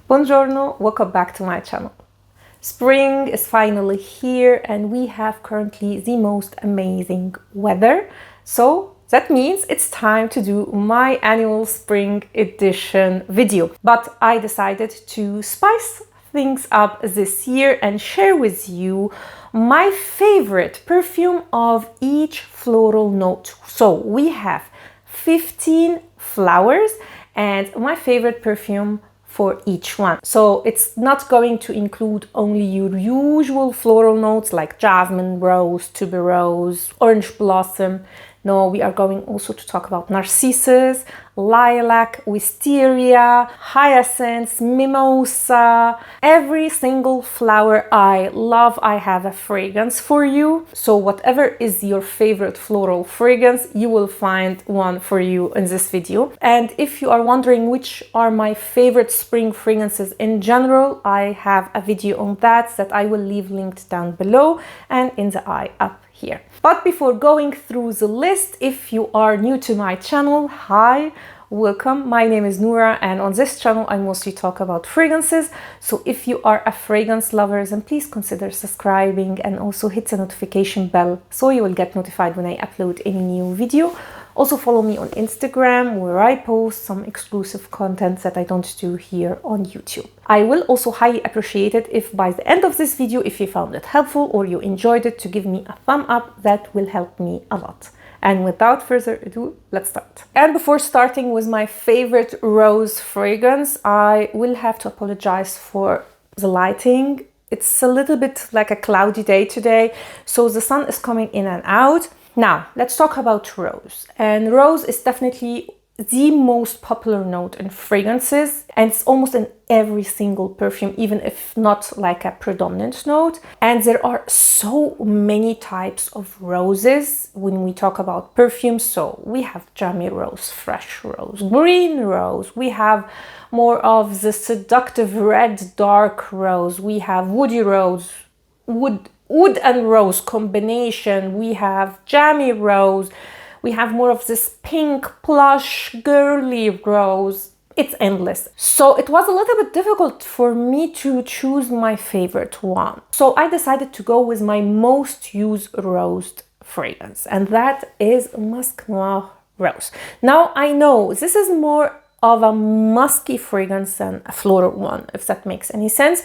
Buongiorno, welcome back to my channel. Spring is finally here and we have currently the most amazing weather. So that means it's time to do my annual spring edition video. But I decided to spice things up this year and share with you my favorite perfume of each floral note. So we have 15 flowers and my favorite perfume for each one. So it's not going to include only your usual floral notes like jasmine, rose, tuberose, orange blossom. No, we are going also to talk about narcissus, lilac, wisteria, hyacinth, mimosa. Every single flower I love, I have a fragrance for you. So whatever is your favorite floral fragrance, you will find one for you in this video. And if you are wondering which are my favorite spring fragrances in general, I have a video on that I will leave linked down below and in the eye up here. But before going through the list, if you are new to my channel, hi, welcome. My name is NOIR and on this channel I mostly talk about fragrances. So if you are a fragrance lover, then please consider subscribing and also hit the notification bell so you will get notified when I upload any new video. Also follow me on Instagram where I post some exclusive content that I don't do here on YouTube. I will also highly appreciate it if by the end of this video, if you found it helpful or you enjoyed it, to give me a thumb up. That will help me a lot. And without further ado, let's start. And before starting with my favorite rose fragrance, I will have to apologize for the lighting. It's a little bit like a cloudy day today, so the sun is coming in and out. Now, let's talk about rose. And rose is definitely the most popular note in fragrances, and it's almost in every single perfume, even if not like a predominant note. And there are so many types of roses when we talk about perfumes. So we have jammy rose, fresh rose, green rose, we have more of the seductive red dark rose, we have woody rose, wood and rose combination, we have jammy rose, we have more of this pink plush girly rose. It's endless. So it was a little bit difficult for me to choose my favorite one. So I decided to go with my most used rose fragrance, and that is Musc Noir Rose. Now I know this is more of a musky fragrance than a floral one, if that makes any sense,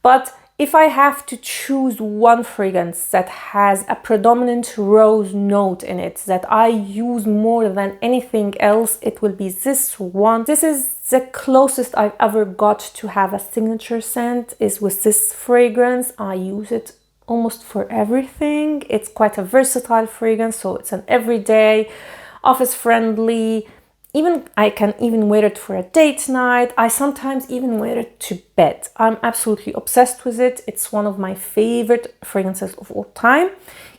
but if I have to choose one fragrance that has a predominant rose note in it that I use more than anything else, it will be this one. This is the closest I've ever got to have a signature scent, is with this fragrance. I use it almost for everything. It's quite a versatile fragrance, so it's an everyday, office friendly. Even I can even wear it for a date night. I sometimes even wear it to bed. I'm absolutely obsessed with it. It's one of my favorite fragrances of all time.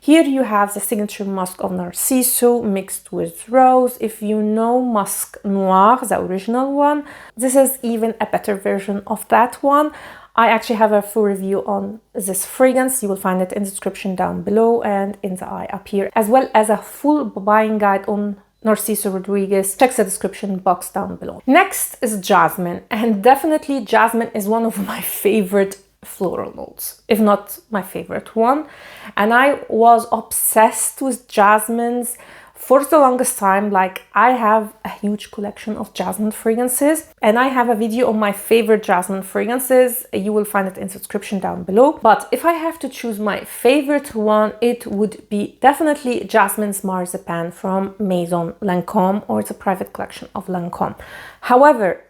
Here you have the signature musk of Narciso mixed with rose. If you know Musc Noir, the original one, this is even a better version of that one. I actually have a full review on this fragrance. You will find it in the description down below and in the eye up here, as well as a full buying guide on Narciso Rodriguez. Check the description box down below. Next is jasmine, and definitely jasmine is one of my favorite floral notes, if not my favorite one. And I was obsessed with jasmines for the longest time. Like, I have a huge collection of jasmine fragrances and I have a video on my favorite jasmine fragrances. You will find it in the description down below. But if I have to choose my favorite one, it would be definitely Jasmine's Marzipan from Maison Lancôme, or it's a private collection of Lancôme. However,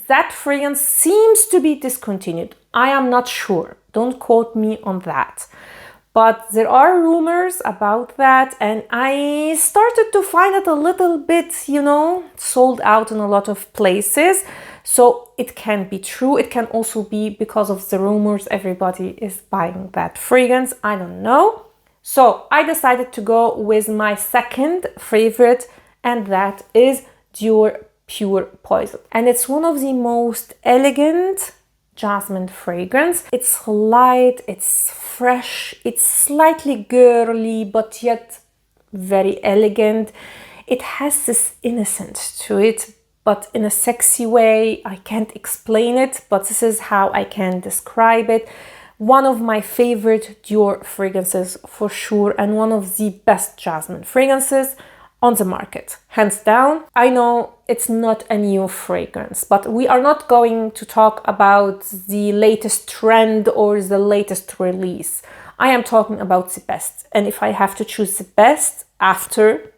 that fragrance seems to be discontinued. I am not sure. Don't quote me on that. But there are rumors about that, and I started to find it a little bit, you know, sold out in a lot of places. So it can be true. It can also be because of the rumors everybody is buying that fragrance. I don't know. So I decided to go with my second favorite, and that is Dior Pure Poison. And it's one of the most elegant jasmine fragrance. It's light, it's fresh, it's slightly girly, but yet very elegant. It has this innocence to it, but in a sexy way. I can't explain it, but this is how I can describe it. One of my favorite Dior fragrances for sure, and one of the best Jasmine fragrances on the market, hands down. I know it's not a new fragrance, but we are not going to talk about the latest trend or the latest release. I am talking about the best, and if I have to choose the best after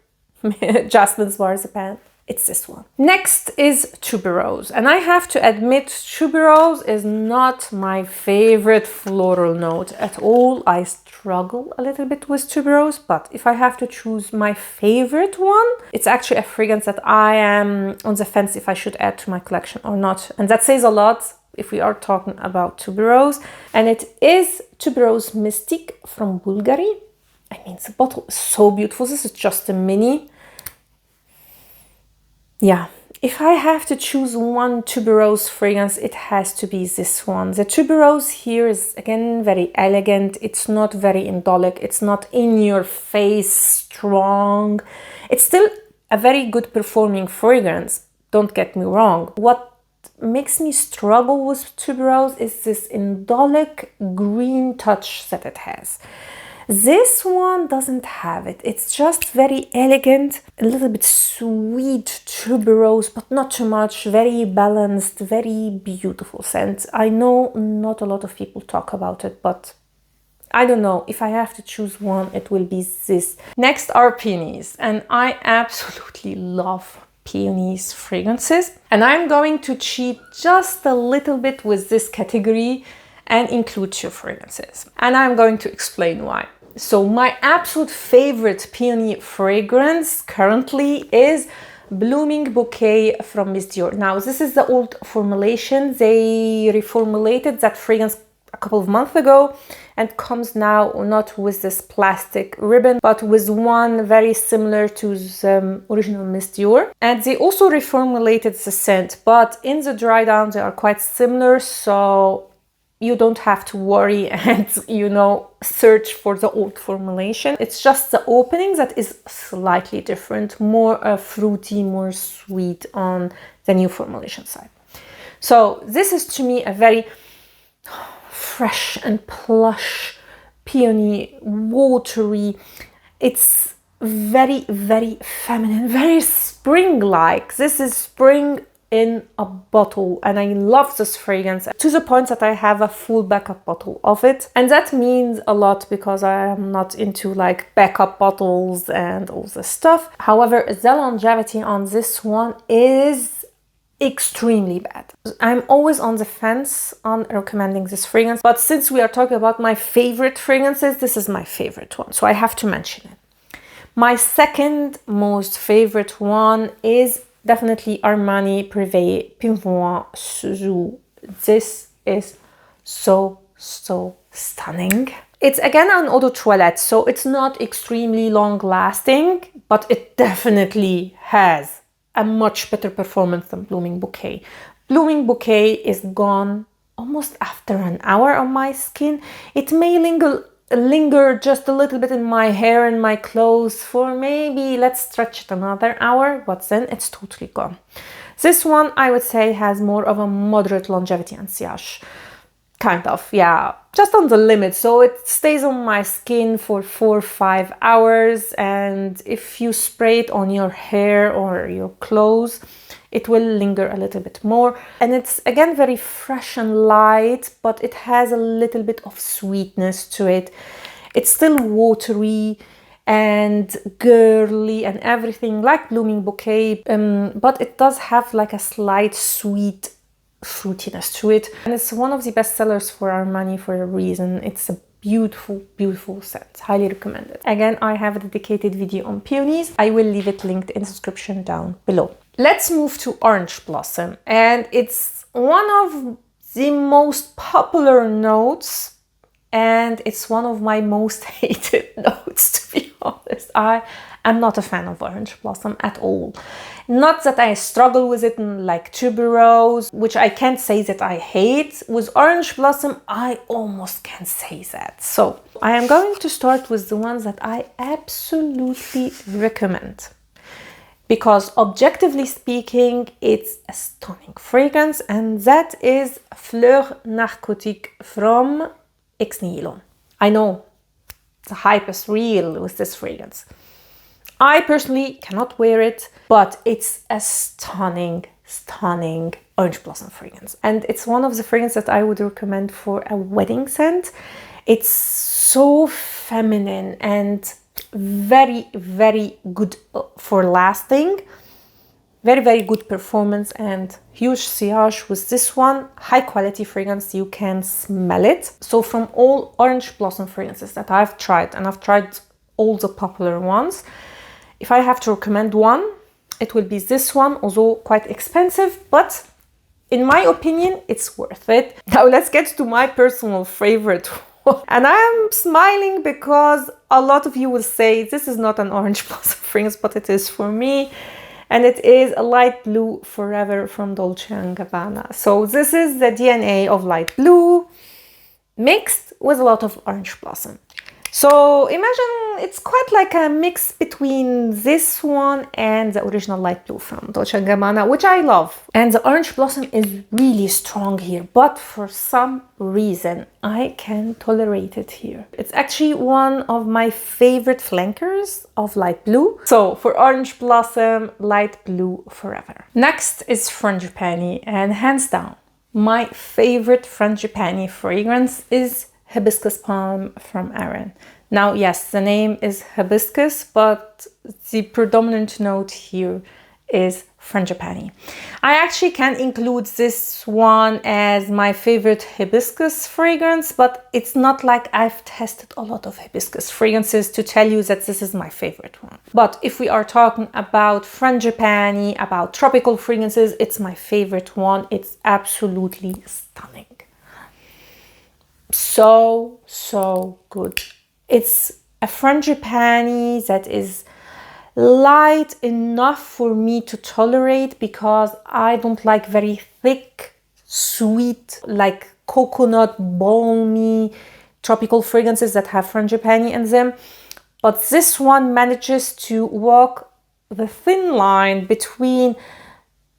Jasmine's marzipan, it's this one. Next is Tuberose, and I have to admit Tuberose is not my favorite floral note at all. I struggle a little bit with Tuberose, but if I have to choose my favorite one, it's actually a fragrance that I am on the fence if I should add to my collection or not. And that says a lot if we are talking about Tuberose. And it is Tuberose Mystique from Bulgari. I mean, the bottle is so beautiful. This is just a mini. Yeah, if I have to choose one Tuberose fragrance, it has to be this one. The Tuberose here is, again, very elegant. It's not very indolic. It's not in your face strong. It's still a very good performing fragrance, don't get me wrong. What makes me struggle with Tuberose is this indolic green touch that it has. This one doesn't have it. It's just very elegant, a little bit sweet tuberose, but not too much, very balanced, very beautiful scent. I know not a lot of people talk about it, but I don't know. If I have to choose one, it will be this. Next are peonies, and I absolutely love peonies fragrances. And I'm going to cheat just a little bit with this category and include 2 fragrances. And I'm going to explain why. So my absolute favorite peony fragrance currently is Blooming Bouquet from Miss Dior. Now, this is the old formulation. They reformulated that fragrance a couple of months ago and comes now not with this plastic ribbon, but with one very similar to the original Miss Dior. And they also reformulated the scent, but in the dry down they are quite similar, so you don't have to worry and, you know, search for the old formulation. It's just the opening that is slightly different, more fruity, more sweet on the new formulation side. So this is to me a very fresh and plush peony, watery. It's very, very feminine, very spring-like. This is spring in a bottle, and I love this fragrance to the point that I have a full backup bottle of it, and that means a lot because I am not into like backup bottles and all this stuff. However, the longevity on this one is extremely bad. I'm always on the fence on recommending this fragrance, but since we are talking about my favorite fragrances, this is my favorite one, so I have to mention it. My second most favorite one is definitely Armani Privé Pimouin Sous. This is so stunning. It's again an eau de toilette, so it's not extremely long lasting, but it definitely has a much better performance than Blooming Bouquet. Blooming Bouquet is gone almost after an hour on my skin. It may linger just a little bit in my hair and my clothes for maybe, let's stretch it another hour, but then it's totally gone. This one, I would say, has more of a moderate longevity and sillage. Kind of, yeah, just on the limit. So it stays on my skin for 4 or 5 hours, and if you spray it on your hair or your clothes, it will linger a little bit more. And it's again very fresh and light, but it has a little bit of sweetness to it. It's still watery and girly and everything like Blooming Bouquet, but it does have like a slight sweet fruitiness to it. And it's one of the best sellers for Armani for a reason. It's a beautiful scent. Highly recommended. Again, I have a dedicated video on peonies. I will leave it linked in the description down below. Let's move to Orane Blossom, and it's one of the most popular notes, and it's one of my most hated notes, to be honest. I am not a fan of Orane Blossom at all. Not that I struggle with it like Tuberose, which I can't say that I hate. With Orane Blossom, I almost can say that. So I am going to start with the ones that I absolutely recommend. because objectively speaking, it's a stunning fragrance, and that is Fleur Narcotique from Ex Nihilo. I know the hype is real with this fragrance. I personally cannot wear it, but it's a stunning orange blossom fragrance. And it's one of the fragrances that I would recommend for a wedding scent. It's so feminine and very, very good for lasting. Very, very good performance and huge sillage with this one. High quality fragrance, you can smell it. So from all orange blossom fragrances that I've tried, and I've tried all the popular ones, if I have to recommend one, it will be this one, although quite expensive, but in my opinion, it's worth it. Now let's get to my personal favorite one. And I'm smiling because a lot of you will say this is not an orange blossom fragrance, but it is for me. And it is a light blue Forever from Dolce & Gabbana. So this is the DNA of light blue mixed with a lot of orange blossom. So imagine it's quite like a mix between this one and the original light blue from Dolce & Gabbana, which I love. And the orange blossom is really strong here, but for some reason I can tolerate it here. It's actually one of my favorite flankers of light blue. So for orange blossom, light blue forever. Next is Frangipani, and hands down, my favorite Frangipani fragrance is Hibiscus Palm from Orane. Now, yes, the name is hibiscus, but the predominant note here is Frangipani. I actually can include this one as my favorite hibiscus fragrance, but it's not like I've tested a lot of hibiscus fragrances to tell you that this is my favorite one. But if we are talking about Frangipani, about tropical fragrances, it's my favorite one. It's absolutely stunning. So good. It's a Frangipani that is light enough for me to tolerate, because I don't like very thick, sweet, like coconut, balmy, tropical fragrances that have Frangipani in them. But this one manages to walk the thin line between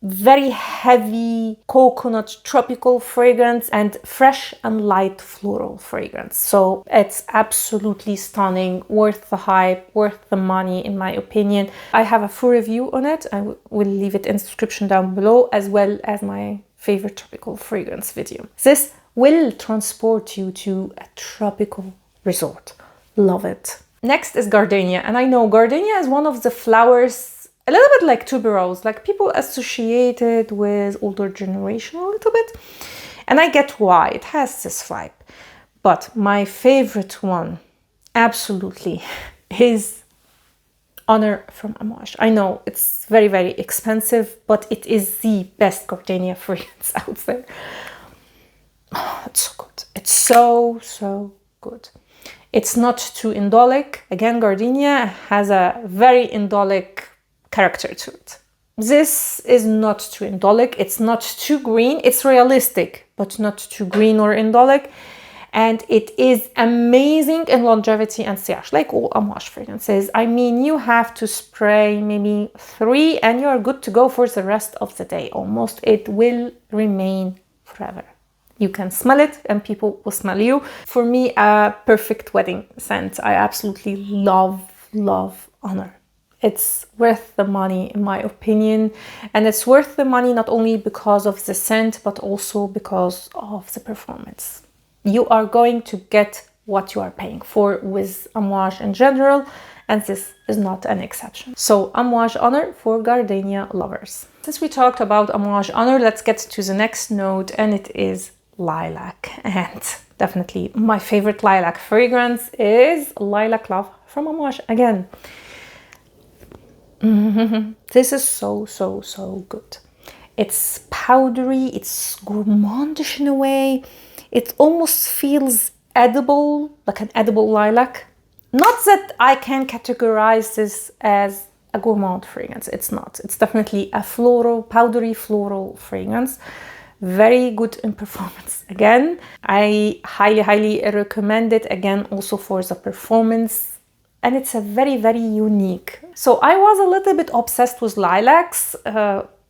very heavy coconut tropical fragrance and fresh and light floral fragrance. So it's absolutely stunning, worth the hype, worth the money in my opinion. I have a full review on it. I will leave it in the description down below, as well as my favorite tropical fragrance video. This will transport you to a tropical resort. Love it. Next is Gardenia, and I know Gardenia is one of the flowers a little bit like Tuberose, like people associate it with older generation a little bit. And I get why, it has this vibe. But my favorite one, absolutely, is Honor from Amouage. I know it's very, very expensive, but it is the best Gardenia fragrance out there. Oh, it's so good. It's so good. It's not too indolic. Again, Gardenia has a very indolic character to it. This is not too indolic, it's not too green, it's realistic, but not too green or indolic. And it is amazing in longevity and sillage, like all Amouage fragrances. I mean, you have to spray maybe 3 and you're good to go for the rest of the day almost. It will remain forever. You can smell it and people will smell you. For me, a perfect wedding scent. I absolutely love Honor. It's worth the money in my opinion, and it's worth the money not only because of the scent but also because of the performance. You are going to get what you are paying for with Amouage in general, and this is not an exception. So Amouage Honor for Gardenia lovers. Since we talked about Amouage Honor, let's get to the next note, and it is Lilac. And definitely my favorite lilac fragrance is Lilac Love from Amouage again. This is so good. It's powdery, it's gourmandish in a way. It almost feels edible, like an edible lilac. Not that I can categorize this as a gourmand fragrance, it's not. It's definitely a floral, powdery floral fragrance. Very good in performance. Again, I highly recommend it, again, also for the performance. and it's a very, very unique. So I was a little bit obsessed with lilacs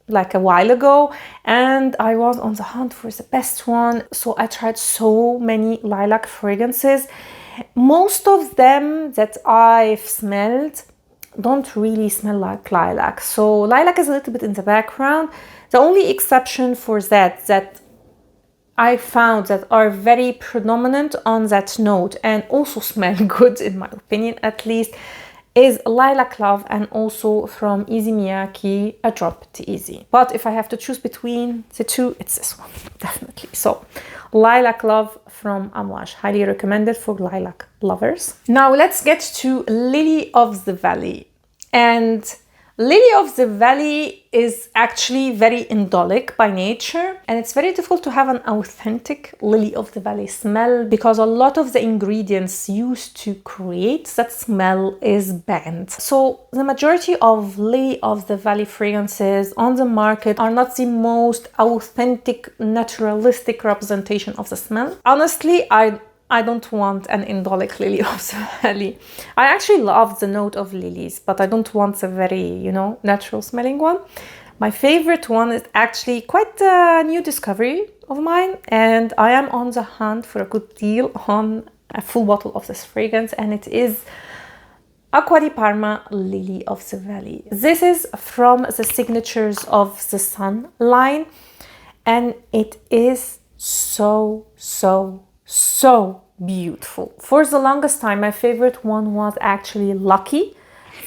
like a while ago, and I was on the hunt for the best one. So I tried so many lilac fragrances. Most of them that I've smelled don't really smell like lilac. So lilac is a little bit in the background. The only exception for that I found that are very predominant on that note and also smell good, in my opinion at least, is Lilac Love, and also from Easy Miyake, A Drop to Easy. But if I have to choose between the two, it's this one, definitely. So Lilac Love from Amouage, highly recommended for lilac lovers. Now let's get to Lily of the Valley. And Lily of the Valley is actually very indolic by nature, and it's very difficult to have an authentic Lily of the Valley smell because a lot of the ingredients used to create that smell is banned. So the majority of Lily of the Valley fragrances on the market are not the most authentic, naturalistic representation of the smell. Honestly, I don't want an indolic Lily of the Valley. I actually love the note of lilies, but I don't want a very, natural smelling one. My favorite one is actually quite a new discovery of mine, and I am on the hunt for a good deal on a full bottle of this fragrance, and it is Acqua di Parma Lily of the Valley. This is from the Signatures of the Sun line, and it is so beautiful. For the longest time, my favorite one was actually Lucky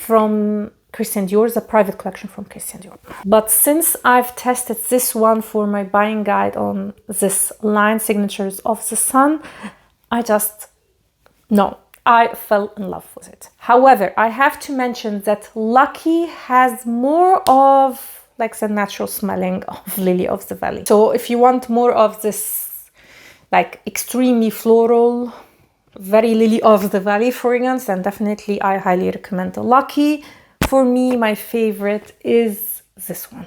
from Christian Dior, the private collection from Christian Dior. But since I've tested this one for my buying guide on this line, Signatures of the Sun, I fell in love with it. However, I have to mention that Lucky has more of like the natural smelling of Lily of the Valley. So if you want more of this like extremely floral, very Lily of the Valley fragrance, then definitely I highly recommend the Lucky. For me, my favorite is this one.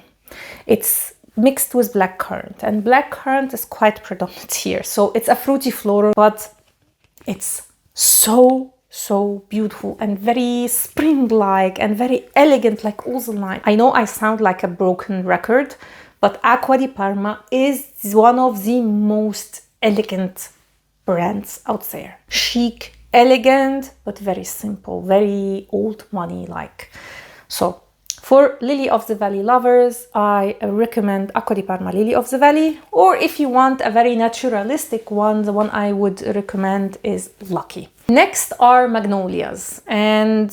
It's mixed with blackcurrant, and blackcurrant is quite predominant here. So it's a fruity floral, but it's so beautiful and very spring-like and very elegant, like all the line. I know I sound like a broken record, but Acqua di Parma is one of the most elegant brands out there. Chic, elegant, but very simple, very old money like. So for Lily of the Valley lovers, I recommend Acqua di Parma Lily of the Valley, or if you want a very naturalistic one, the one I would recommend is Lucky. Next are Magnolias, and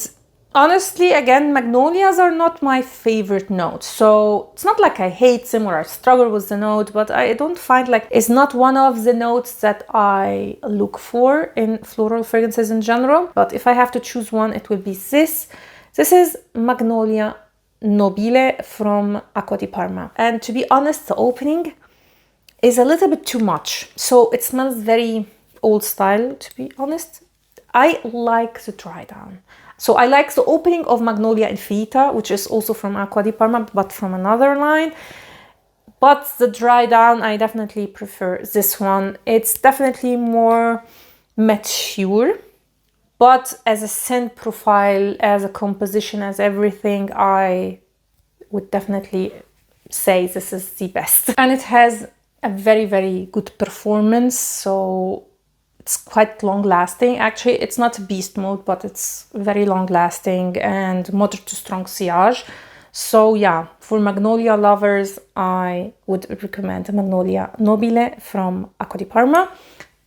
honestly, again, Magnolias are not my favorite note. So it's not like I hate them or I struggle with the note, but I don't find like it's not one of the notes that I look for in floral fragrances in general. But if I have to choose one, it will be this. This is Magnolia Nobile from Acqua di Parma. And to be honest, the opening is a little bit too much. So it smells very old style, to be honest. I like the dry down. So I like the opening of Magnolia Infinita, which is also from Acqua di Parma, but from another line. But the dry down, I definitely prefer this one. It's definitely more mature, but as a scent profile, as a composition, as everything, I would definitely say this is the best. And it has a very good performance, so it's quite long lasting. Actually, it's not a beast mode, but it's very long lasting and moderate to strong sillage. So yeah, for Magnolia lovers, I would recommend Magnolia Nobile from Acqua di Parma.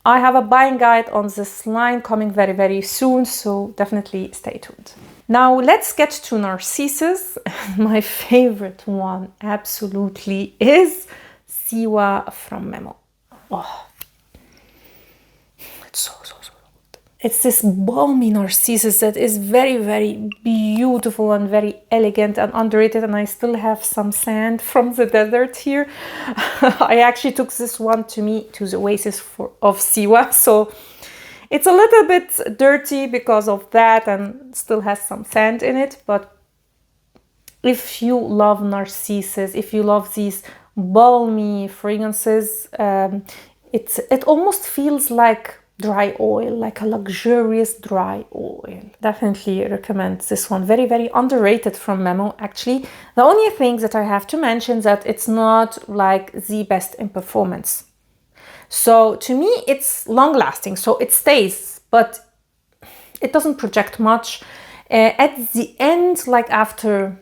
I have a buying guide on this line coming very soon, so definitely stay tuned. Now let's get to Narcissus. My favorite one absolutely is Siwa from Memo. Oh, it's so good. It's this balmy Narcissus that is very beautiful and very elegant and underrated, and I still have some sand from the desert here. I actually took this one to the oasis of Siwa, so it's a little bit dirty because of that and still has some sand in it. But if you love Narcissus, if you love these balmy fragrances, it almost feels like dry oil, like a luxurious dry oil. Definitely recommend this one. Very, very underrated from Memo, actually. The only thing that I have to mention is that it's not like the best in performance. So to me, it's long lasting, so it stays, but it doesn't project much. At the end, like after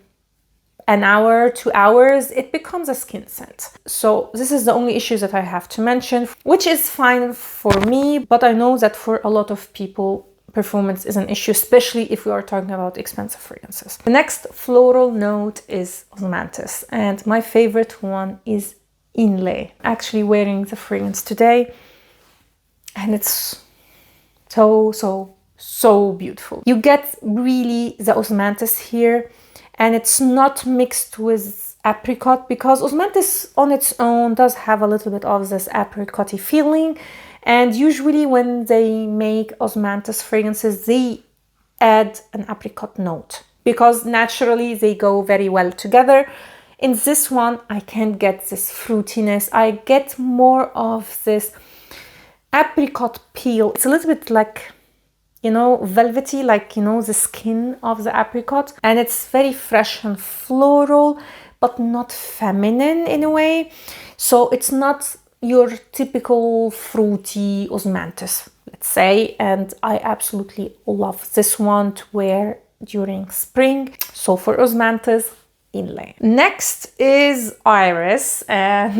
an hour, 2 hours, it becomes a skin scent. So this is the only issue that I have to mention, which is fine for me, but I know that for a lot of people, performance is an issue, especially if we are talking about expensive fragrances. The next floral note is Osmanthus, and my favorite one is Inlay. Actually wearing the fragrance today, and it's so beautiful. You get really the Osmanthus here, and it's not mixed with apricot, because Osmanthus on its own does have a little bit of this apricot-y feeling, and usually when they make Osmanthus fragrances, they add an apricot note, because naturally they go very well together. In this one, I can't get this fruitiness. I get more of this apricot peel. It's a little bit like, you know, velvety, like, you know, the skin of the apricot. And it's very fresh and floral, but not feminine in a way. So it's not your typical fruity Osmanthus, let's say. And I absolutely love this one to wear during spring. So for Osmanthus, Inlay. Next is Iris, and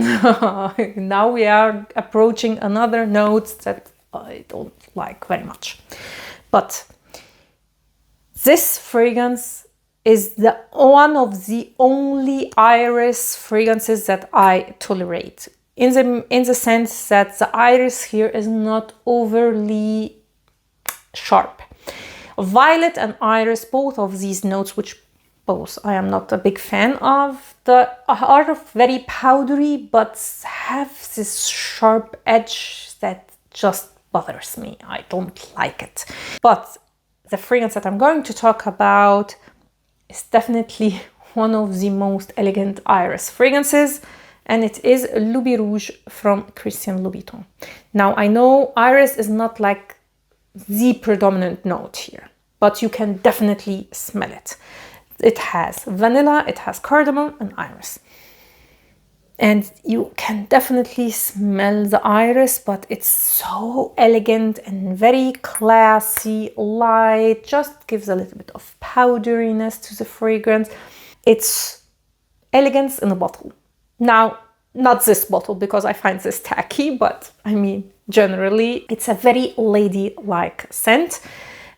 now we are approaching another note that I don't like very much. But this fragrance is the one of the only Iris fragrances that I tolerate. In the sense that the iris here is not overly sharp. Violet and iris, both of these notes, which both I am not a big fan of, are very powdery, but have this sharp edge that just bothers me. I don't like it. But the fragrance that I'm going to talk about is definitely one of the most elegant iris fragrances, and it is Louis Rouge from Christian Louboutin. Now, I know iris is not like the predominant note here, but you can definitely smell it. It has vanilla, it has cardamom and iris. And you can definitely smell the iris, but it's so elegant and very classy, light, just gives a little bit of powderiness to the fragrance. It's elegance in a bottle. Now, not this bottle, because I find this tacky, but I mean, generally, it's a very lady-like scent,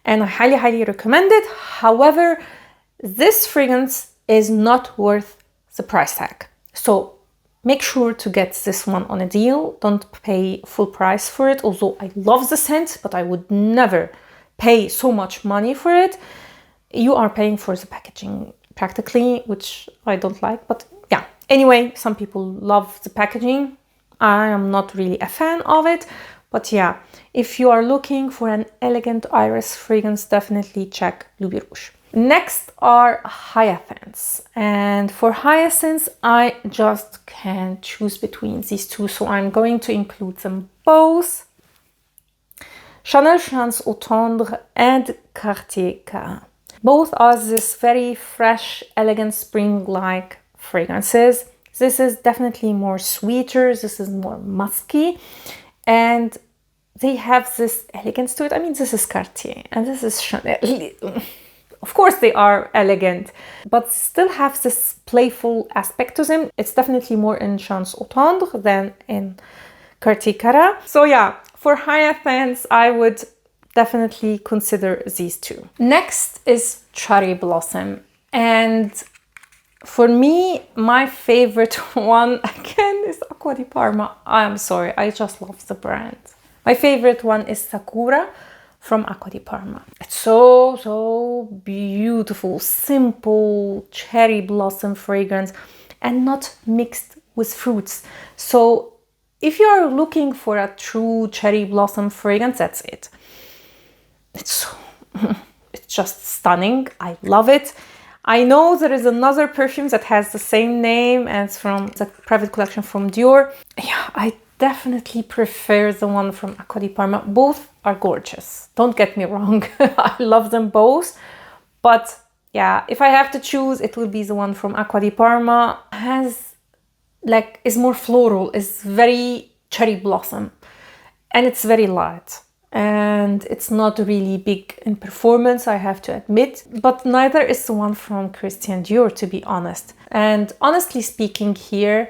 and I highly, highly recommend it. However, this fragrance is not worth the price tag. So make sure to get this one on a deal. Don't pay full price for it. Although I love the scent, but I would never pay so much money for it. You are paying for the packaging practically, which I don't like, but yeah. Anyway, some people love the packaging. I am not really a fan of it, but yeah, if you are looking for an elegant iris fragrance, definitely check Louis Rouge. Next are hyacinths, and for hyacinths I just can't choose between these two, so I'm going to include them both. Chanel Chance Au Tendre and Cartier Carat. Both are this very fresh, elegant, spring-like fragrances. This is definitely more sweeter, this is more musky, and they have this elegance to it. I mean, this is Cartier and this is Chanel. Of course they are elegant, but still have this playful aspect to them. It's definitely more in Chance Au Tendre than in Cartier Carat. So yeah, for hyacinths, I would definitely consider these two. Next is Cherry Blossom, and for me, my favorite one again is Acqua di Parma. I'm sorry, I just love the brand. My favorite one is Sakura from Acqua di Parma. It's so beautiful, simple cherry blossom fragrance and not mixed with fruits. So if you are looking for a true cherry blossom fragrance, that's it. It's just stunning. I love it. I know there is another perfume that has the same name, and it's from the private collection from Dior. Yeah, I definitely prefer the one from Acqua di Parma. Both are gorgeous, don't get me wrong. I love them both, but yeah, if I have to choose, it will be the one from Acqua di Parma. Is more floral, is very cherry blossom, and it's very light, and it's not really big in performance, I have to admit, but neither is the one from Christian Dior, to be honest. And honestly speaking here,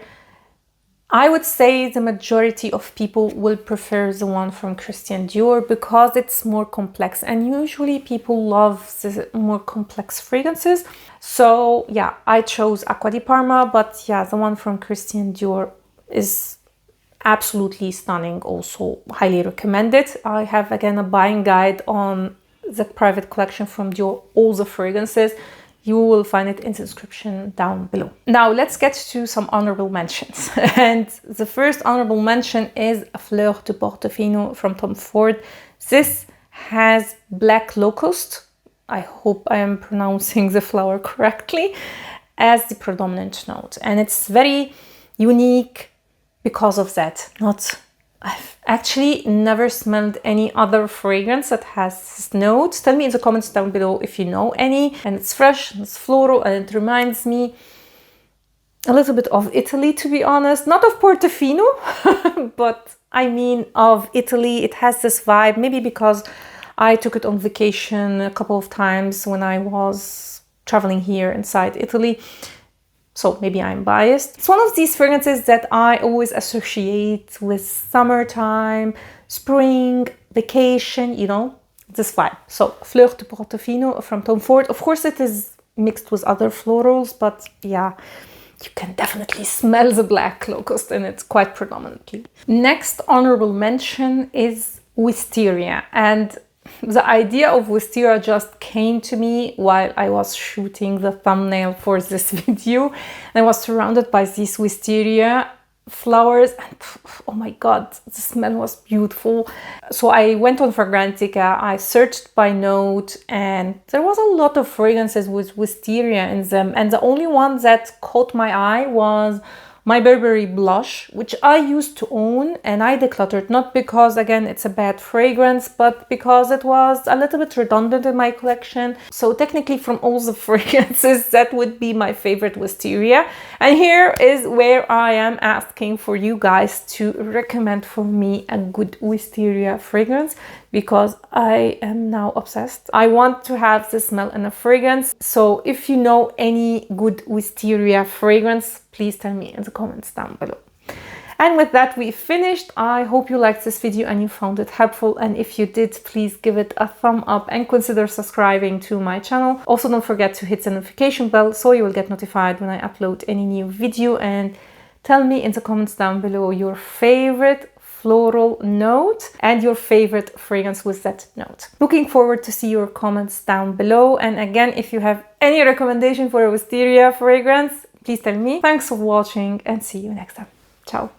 I would say the majority of people will prefer the one from Christian Dior because it's more complex, and usually people love the more complex fragrances. So yeah, I chose Acqua di Parma, but yeah, the one from Christian Dior is absolutely stunning, also highly recommended. I have again a buying guide on the private collection from Dior, all the fragrances. You will find it in the description down below. Now let's get to some honorable mentions. And the first honorable mention is Fleur de Portofino from Tom Ford. This has Black Locust, I hope I am pronouncing the flower correctly, as the predominant note. And it's very unique because of that. I've actually never smelled any other fragrance that has this note. Tell me in the comments down below if you know any. And it's fresh, and it's floral, and it reminds me a little bit of Italy, to be honest. Not of Portofino, but I mean of Italy. It has this vibe, maybe because I took it on vacation a couple of times when I was traveling here inside Italy. So maybe I'm biased. It's one of these fragrances that I always associate with summertime, spring, vacation, you know, this vibe. So Fleur de Portofino from Tom Ford. Of course it is mixed with other florals, but yeah, you can definitely smell the Black Locust in it quite predominantly. Next honorable mention is Wisteria. And the idea of Wisteria just came to me while I was shooting the thumbnail for this video. I was surrounded by these Wisteria flowers, and oh my god, the smell was beautiful. So I went on Fragrantica, I searched by note, and there was a lot of fragrances with Wisteria in them, and the only one that caught my eye was My Burberry blush, which I used to own, and I decluttered, not because again it's a bad fragrance, but because it was a little bit redundant in my collection. So technically from all the fragrances, that would be my favorite Wisteria. And here is where I am asking for you guys to recommend for me a good Wisteria fragrance, because I am now obsessed. I want to have the smell in a fragrance. So if you know any good Wisteria fragrance, please tell me in the comments down below. And with that, we finished. I hope you liked this video and you found it helpful. And if you did, please give it a thumb up and consider subscribing to my channel. Also, don't forget to hit the notification bell so you will get notified when I upload any new video. And tell me in the comments down below your favorite floral note and your favorite fragrance with that note. Looking forward to see your comments down below. And again, if you have any recommendation for a Wisteria fragrance, please tell me. Thanks for watching and see you next time. Ciao.